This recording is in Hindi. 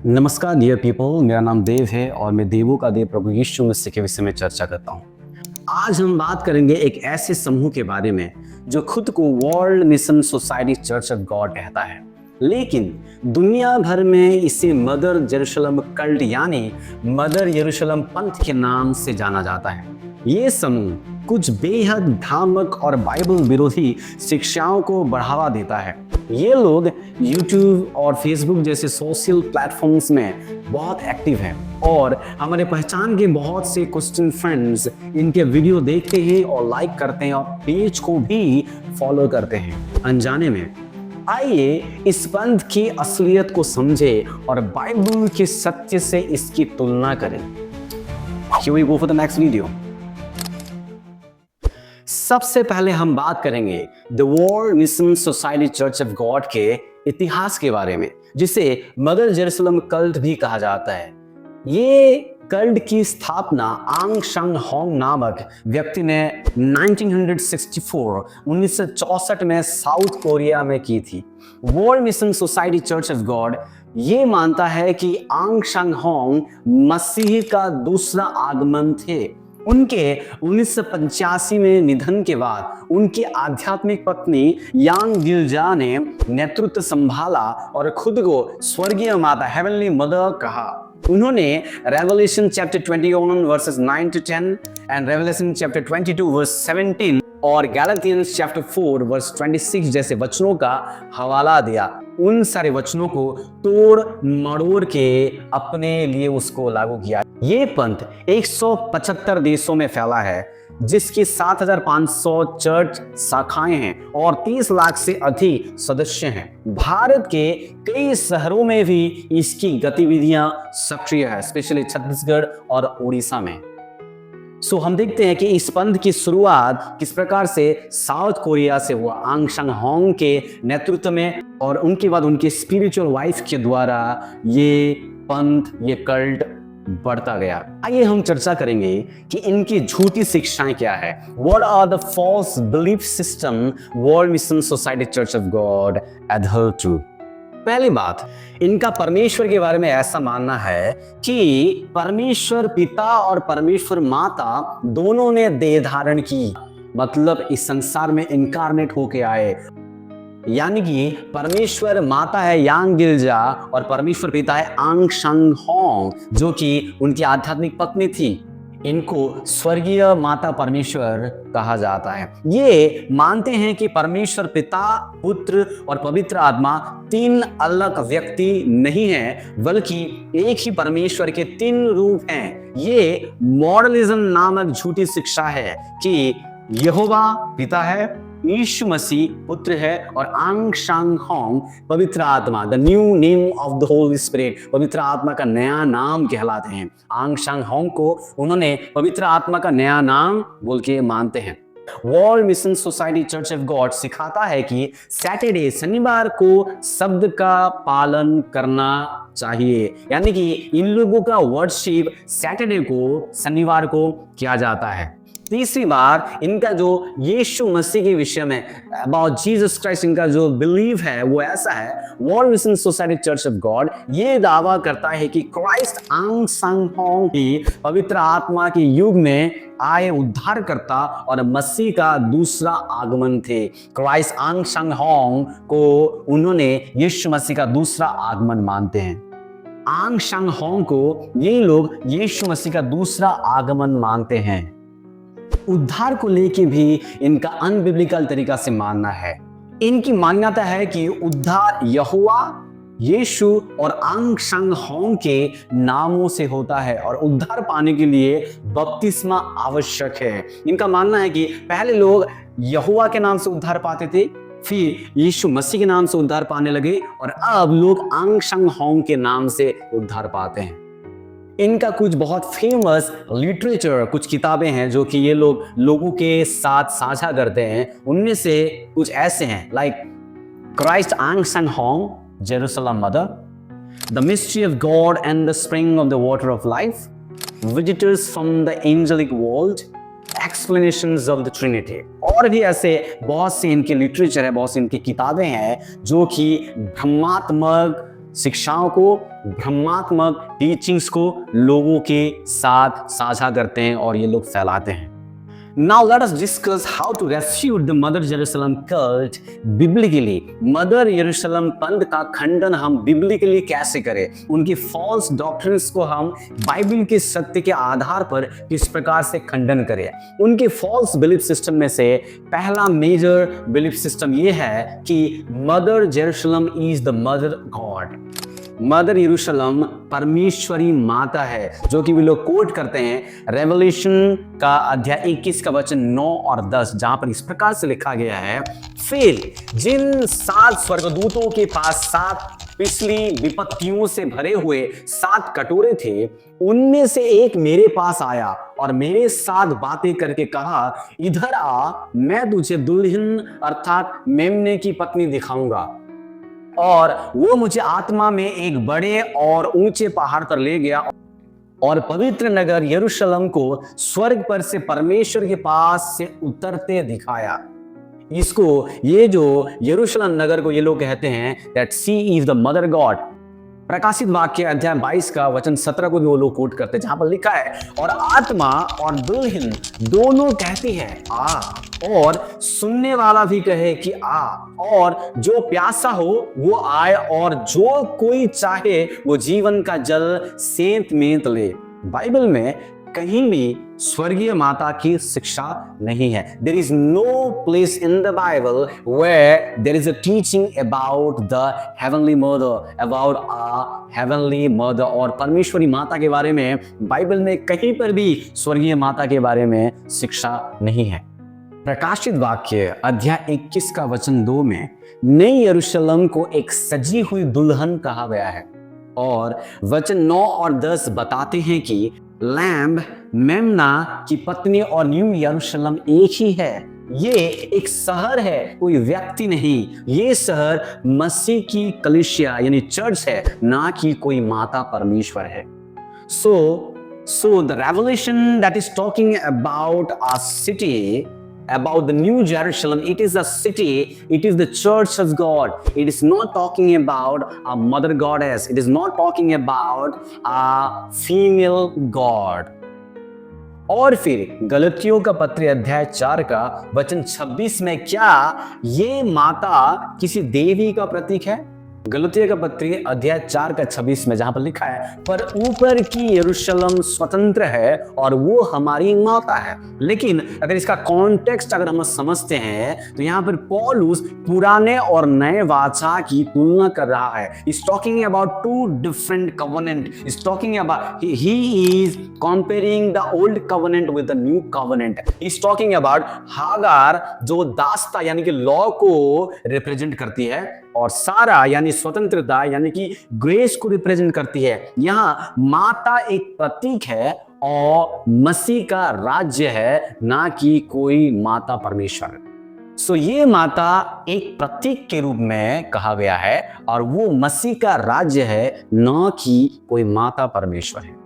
नमस्कार डियर पीपल, मेरा नाम देव है और मैं देवों का देव प्रभु यीशु मसीह के विषय में चर्चा करता हूँ। आज हम बात करेंगे एक ऐसे समूह के बारे में जो खुद को world mission society church of God कहता है, लेकिन दुनिया भर में इसे मदर यरूशलेम कल्ट यानी मदर यरूशलेम पंथ के नाम से जाना जाता है। ये समूह कुछ बेहद भ्रामक और बाइबल विरोधी शिक्षाओं को बढ़ावा देता है। ये लोग YouTube और Facebook जैसे सोशल प्लेटफॉर्म्स में बहुत एक्टिव हैं और हमारे पहचान के बहुत से क्रिश्चियन फ्रेंड्स इनके वीडियो देखते हैं और लाइक करते हैं और पेज को भी फॉलो करते हैं अनजाने में। आइए इस पंथ की असलियत को समझे और बाइबल के सत्य से इसकी तुलना करें। Here we go for the next video. सबसे पहले हम बात करेंगे the world mission society church of God के इतिहास के बारे में, जिसे मदर जेरूसलम कल्ट भी कहा जाता है। ये कल्ट की स्थापना आंग सांग होंग नामक व्यक्ति ने 1964 में साउथ कोरिया में की थी। World mission society church of God ये मानता है कि आंग सांग होंग मसीह का दूसरा आगमन थे। उनके 1985 में निधन के बाद उनकी आध्यात्मिक पत्नी यांग गिलजा ने नेतृत्व संभाला और खुद को स्वर्गीय माता हेवनली मदर कहा। उन्होंने revelation chapter 21 verses 9 to 10 and revelation chapter 22 verse 17 और गैलातियंस चैप्टर 4 वर्स 26 जैसे वचनों का हवाला दिया। उन सारे वचनों को तोड़ मड़ोड़ के अपने लिए उसको लागू किया। ये पंथ 175 देशों में फैला है, जिसकी 7,500 चर्च शाखाएं हैं और 30 लाख से अधिक सदस्य हैं। भारत के कई शहरों में भी इसकी गतिविधियां सक्रिय है, स्पेशली छत्तीसगढ़ और उड़ीसा में। सो हम देखते हैं कि इस पंथ की शुरुआत किस प्रकार से साउथ कोरिया से हुआ, आंग सांग होंग के नेतृत्व में, और उनके बाद उनके स्पिरिचुअल वाइफ के द्वारा ये पंथ, ये कल्ट बढ़ता गया। आइए हम चर्चा करेंगे कि इनकी झूठी शिक्षाएं क्या है। What are the false belief system World Mission Society Church of God adhere to? पहली बात, इनका परमेश्वर के बारे में ऐसा मानना है कि परमेश्वर पिता और परमेश्वर माता दोनों ने देह धारण की, मतलब इस संसार में इनकारनेट होके आए। यानी कि परमेश्वर माता है यांग गिलजा और परमेश्वर पिता है आंग सांग होंग, जो कि उनकी आध्यात्मिक पत्नी थी। इनको स्वर्गीय माता परमेश्वर कहा जाता है। ये मानते हैं कि परमेश्वर पिता, पुत्र और पवित्र आत्मा तीन अलग व्यक्ति नहीं हैं, बल्कि एक ही परमेश्वर के तीन रूप हैं। ये मॉडलिज्म नामक झूठी शिक्षा है कि यहोवा पिता है, यीशु मसीह पुत्र है और आंग सांग होंग पवित्र आत्मा, the new name of the Holi spirit, पवित्र आत्मा का नया नाम कहलाते हैं। आंग सांग होंग को उन्होंने पवित्र आत्मा का नया नाम बोल के मानते हैं। World mission society church of God सिखाता है कि सैटरडे, शनिवार को शब्द का पालन करना चाहिए, यानी कि इन लोगों का वर्शिप सैटरडे को, शनिवार को किया जाता है। तीसरी बार, इनका जो यीशु मसीह के विषय में अबाउट जीसस क्राइस्ट इनका जो बिलीव है वो ऐसा है। World mission society church of God ये दावा करता है कि क्राइस्ट आंग सांग होंग की पवित्र आत्मा के युग में आए उद्धारकर्ता और मसीह का दूसरा आगमन थे। क्राइस्ट आंग सांग होंग को उन्होंने यीशु मसीह का दूसरा आगमन मानते हैं। आंग सांग होंग को ये लोग यीशु मसीह का दूसरा आगमन मानते हैं। उद्धार को लेके भी इनका अनबिब्लिकल तरीका से मानना है। इनकी मान्यता है कि उद्धार यहोवा, यीशु और आंग सांग होंग के नामों से होता है और उद्धार पाने के लिए बपतिस्मा आवश्यक है। इनका मानना है कि पहले लोग यहोवा के नाम से उद्धार पाते थे, फिर यीशु मसीह के नाम से उद्धार पाने लगे और अब लोग आंग सांग होंग के नाम से उद्धार पाते हैं। इनका कुछ बहुत फेमस लिटरेचर, कुछ किताबें हैं जो कि ये लोग लोगों के साथ साझा करते हैं। उनमें से कुछ ऐसे हैं, like Christ Ahn Sahng Hong Jerusalem mother, the mystery of God and the spring of the water of life, visitors from the angelic world, explanations of the Trinity. और भी ऐसे बहुत से इनके लिटरेचर है, बहुत सी इनकी किताबें हैं जो कि भ्रमात्मक शिक्षाओं को, भ्रमात्मक टीचिंग्स को लोगों के साथ साझा करते हैं और ये लोग फैलाते हैं। Now let us discuss how to refute the Mother Jerusalem cult biblically. Mother Jerusalem पंथ का खंडन हम बिब्लिकली कैसे करें, उनकी फॉल्स डॉक्ट्रिन्स को हम बाइबल के सत्य के आधार पर किस प्रकार से खंडन करें। उनके फॉल्स बिलीफ सिस्टम में से पहला मेजर बिलीफ सिस्टम ये है कि mother Jerusalem is the mother God. Mother यरूशलेम परमेश्वरी माता है, जो कि वे लोग कोट करते हैं रेवलेशन का अध्याय 21 का वचन 9 और 10, जहां पर इस प्रकार से लिखा गया है, फिर जिन 7 स्वर्गदूतों के पास 7 पिछली विपत्तियों से भरे हुए 7 कटोरे थे, उनमें से एक मेरे पास आया और मेरे साथ बातें करके कहा, इधर आ, मैं तुझे दुल्हन अर्थात मेमने की पत्नी दिखाऊंगा। और वो मुझे आत्मा में एक बड़े और ऊंचे पहाड़ पर ले गया और पवित्र नगर यरूशलेम को स्वर्ग पर से परमेश्वर के पास से उतरते दिखाया। इसको, ये जो यरूशलेम नगर को ये लोग कहते हैं that she is the mother God. प्रकाशित वाक्य अध्याय 22 का वचन 17 को भी वो लोग कोट करते हैं, जहां पर लिखा है, और आत्मा और दुल्हन दोनों कहती है आ, और सुनने वाला भी कहे कि आ, और जो प्यासा हो वो आए, और जो कोई चाहे वो जीवन का जल सेंत में ले। बाइबल में कहीं भी स्वर्गीय माता की शिक्षा नहीं है। There is no place in the Bible where there is a teaching about the heavenly mother, about a heavenly mother, और परमेश्वरी माता के बारे में बाइबल में कहीं पर भी स्वर्गीय माता के बारे में शिक्षा नहीं है। प्रकाशित वाक्य अध्याय 21 का वचन 2 में नई यरूशलेम को एक सजी हुई दुल्हन कहा गया है, और वचन 9 और 10 बताते हैं कि लैम्ब मेमना की पत्नी और न्यू यरूशलेम एक ही है। ये एक शहर है, कोई व्यक्ति नहीं। ये शहर मसीह की कलीसिया यानी चर्च है, ना कि कोई माता परमेश्वर है। So the revelation that is talking about a city, about the New Jerusalem, it is a city, it is the church of God. It is not talking about a mother goddess. It is not talking about a female god. और फिर गलतियों का पत्र अध्याय 4 का वचन 26 में क्या ये माता किसी देवी का प्रतीक है? गलतियों का पत्र अध्याय 4 का 26 में जहां पर लिखा है, पर ऊपर की यरूशलेम स्वतंत्र है और वो हमारी माता है। लेकिन अगर इसका कॉन्टेक्स्ट अगर हम समझते हैं तो यहाँ पर पौलुस पुराने और नए वाचा की तुलना कर रहा है। Is talking about 2 different covenant. Is talking about, he is comparing the old covenant with the new covenant. Is talking about Hagar जो दास्ता यानी कि लॉ को रिप्रेजेंट करती है, और सारा यानी स्वतंत्रता यानी कि ग्रेस को रिप्रेजेंट करती है। यहाँ माता एक प्रतीक है और मसीह का राज्य है, ना कि कोई माता परमेश्वर। सो ये माता एक प्रतीक के रूप में कहा गया है और वो मसीह का राज्य है, ना कि कोई माता परमेश्वर है।